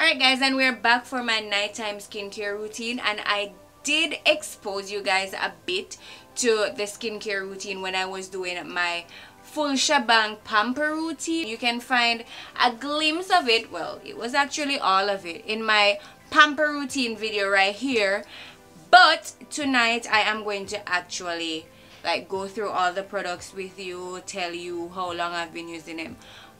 Alright guys, and we're back for my nighttime skincare routine, and I did expose you guys a bit to the skincare routine when I was doing my full shebang pamper routine. You can find a glimpse of it, well, it was actually all of it, in my pamper routine video right here. But tonight I am going to actually like go through all the products with you, tell you how long I've been using them,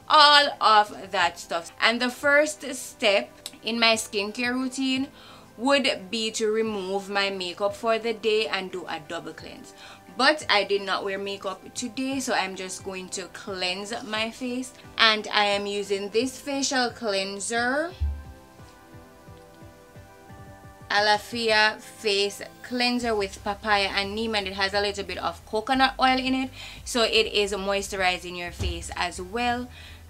all of that stuff. And the first step in my skincare routine would be to remove my makeup for the day and do a double cleanse. But I did not wear makeup today, so I'm just going to cleanse my face, and I am using this facial cleanser, Alafia face cleanser with papaya and neem, and it has a little bit of coconut oil in it, so it is moisturizing your face as well.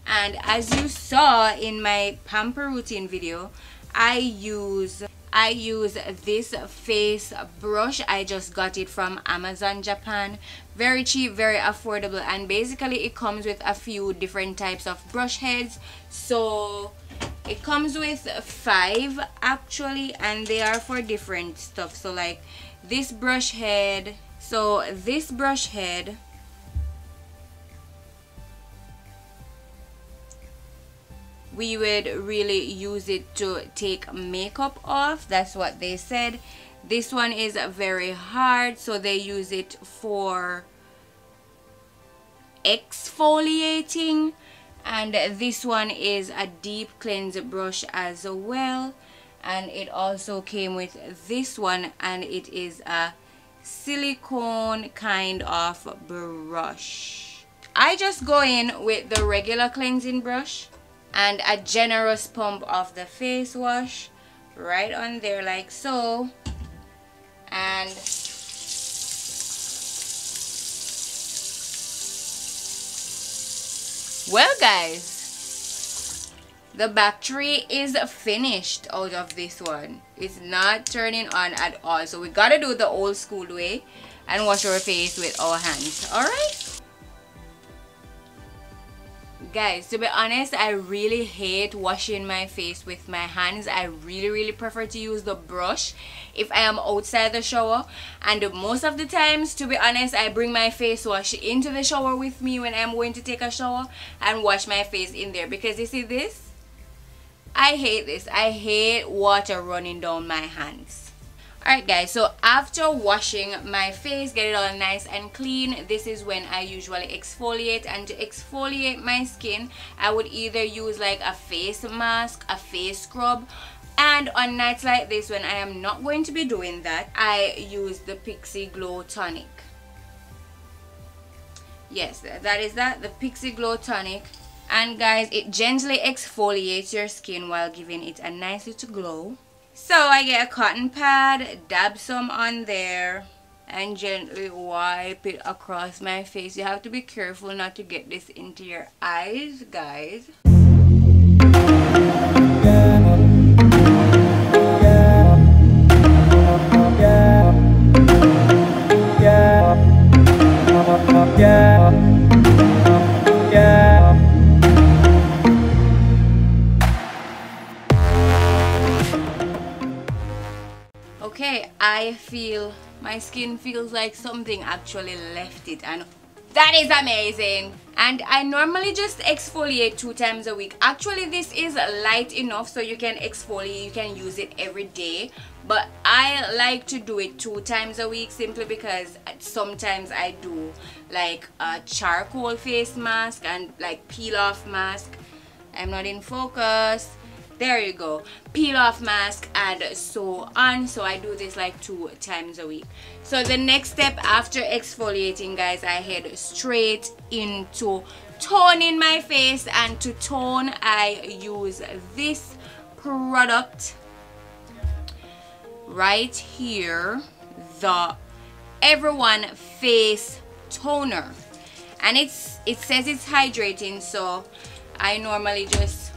And as you saw in my pamper routine video, I use this face brush. I just got it from Amazon Japan. Very cheap, very affordable, and basically it comes with a few different types of brush heads. So it comes with 5 actually, and they are for different stuff. So like this brush head, we would really use it to take makeup off. That's what they said. This one is very hard, so they use it for exfoliating. And this one is a deep cleanse brush as well, and it also came with this one, and it is a silicone kind of brush. I just go in with the regular cleansing brush and a generous pump of the face wash right on there like so. And well guys, the battery is finished out of this one. It's not turning on at all, so we gotta do the old school way and wash our face with our hands. Alright guys, to be honest, I really hate washing my face with my hands. I really prefer to use the brush if I am outside the shower, and most of the times, to be honest, I bring my face wash into the shower with me when I'm going to take a shower and wash my face in there, because you see this, I hate this. I hate water running down my hands. Alright guys, so after washing my face, get it all nice and clean, this is when I usually exfoliate. And to exfoliate my skin, I would either use like a face mask, a face scrub, and on nights like this when I am not going to be doing that, I use the Pixie Glow Tonic. Yes, that is the Pixie Glow Tonic. And guys, it gently exfoliates your skin while giving it a nice little glow. So I get a cotton pad, dab some on there, and gently wipe it across my face. You have to be careful not to get this into your eyes, guys. Okay, I feel my skin feels like something actually left it, and that is amazing. And I normally just exfoliate 2 times a week. Actually, this is light enough so you can exfoliate, you can use it every day, but I like to do it 2 times a week simply because sometimes I do like a charcoal face mask and like peel off mask. I'm not in focus. There you go, peel off mask and so on. So I do this like 2 times a week. So the next step after exfoliating, guys, I head straight into toning my face. And to tone, I use this product right here, the Everyone Face Toner, and it says it's hydrating, so I normally just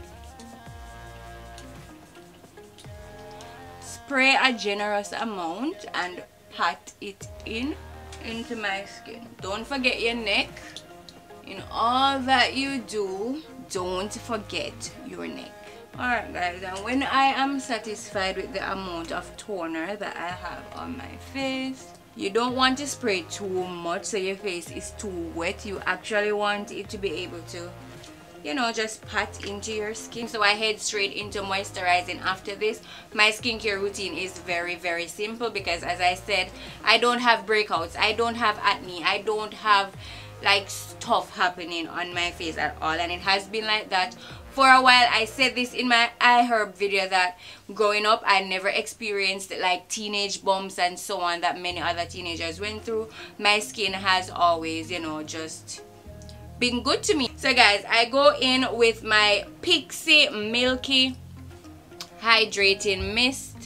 spray a generous amount and pat it into my skin. Don't forget your neck. In all that you do, don't forget your neck. Alright guys, and when I am satisfied with the amount of toner that I have on my face, you don't want to spray too much so your face is too wet. You actually want it to be able to, you know, just pat into your skin. So I head straight into moisturizing after this. My skincare routine is very, very simple because, as I said, I don't have breakouts, I don't have acne, I don't have like stuff happening on my face at all, and it has been like that for a while. I said this in my iHerb video that growing up I never experienced like teenage bumps and so on that many other teenagers went through. My skin has always, you know, just been good to me. So guys, I go in with my Pixie Milky Hydrating Mist,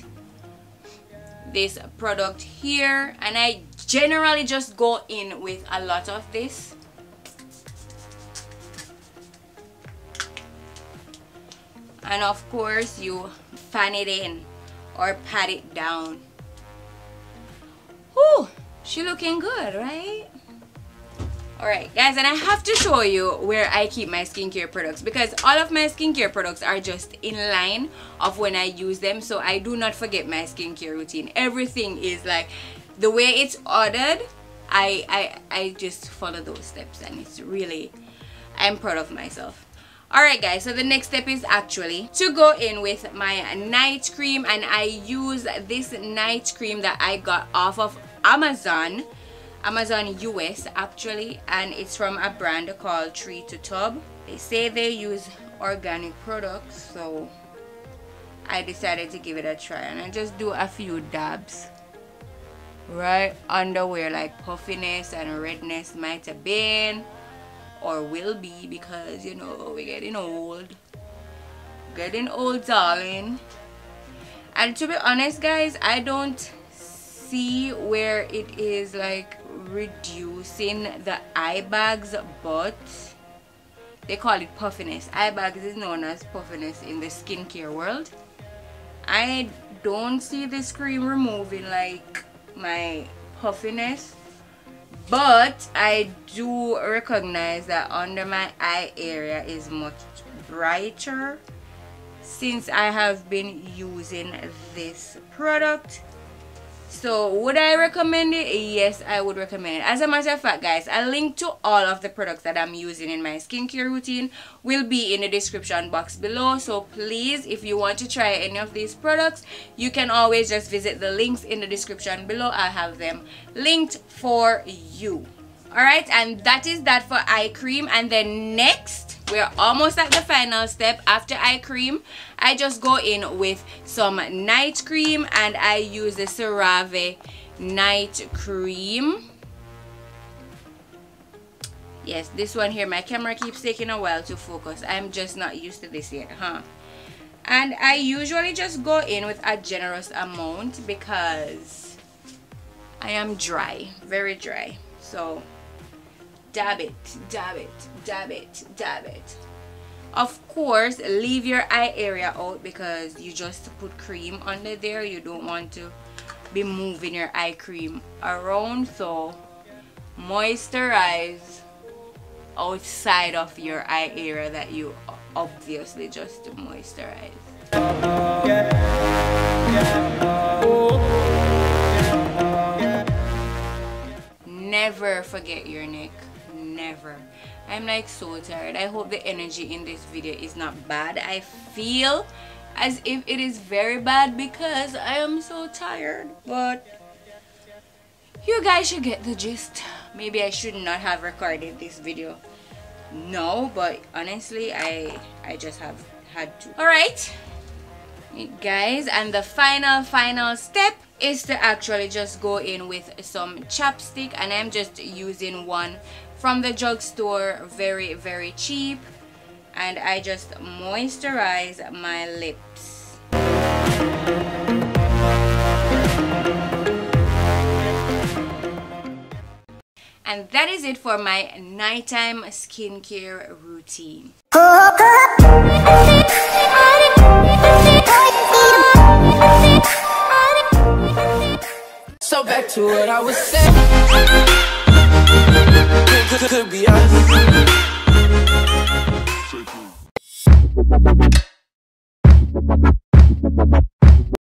this product here, and I generally just go in with a lot of this. And of course you fan it in or pat it down. Whew, she looking good, right? Alright guys, and I have to show you where I keep my skincare products because all of my skincare products are just in line of when I use them, so I do not forget my skincare routine. Everything is like the way it's ordered. I just follow those steps, and it's really, I'm proud of myself. Alright guys, so the next step is actually to go in with my night cream, and I use this night cream that I got off of Amazon US actually, and it's from a brand called Tree to Tub. They say they use organic products, so I decided to give it a try, and I just do a few dabs right under where like puffiness and redness might have been or will be, because you know we're getting old darling. And to be honest guys, I don't see where it is like reducing the eye bags, but they call it puffiness. Eye bags is known as puffiness in the skincare world. I don't see this cream removing like my puffiness, but I do recognize that under my eye area is much brighter since I have been using this product. So would I recommend it? Yes, I would recommend it. As a matter of fact guys, a link to all of the products that I'm using in my skincare routine will be in the description box below. So please, if you want to try any of these products, you can always just visit the links in the description below. I'll have them linked for you. Alright, and that is that for eye cream. And then next, we're almost at the final step. After eye cream, I just go in with some night cream, and I use the CeraVe night cream. Yes, this one here. My camera keeps taking a while to focus. I'm just not used to this yet, huh? And I usually just go in with a generous amount because I am dry, very dry. So dab it, dab it, dab it, dab it. Of course, leave your eye area out because you just put cream under there. You don't want to be moving your eye cream around, so moisturize outside of your eye area that you obviously just moisturize. Never forget your neck. Never. I'm like so tired. I hope the energy in this video is not bad. I feel as if it is very bad because I am so tired, but you guys should get the gist. Maybe I should not have recorded this video. No, but honestly I just have had to. Alright guys, and the final step is to actually just go in with some chapstick, and I'm just using one from the drugstore, very, very cheap, and I just moisturize my lips. And that is it for my nighttime skincare routine. So back to what I was saying.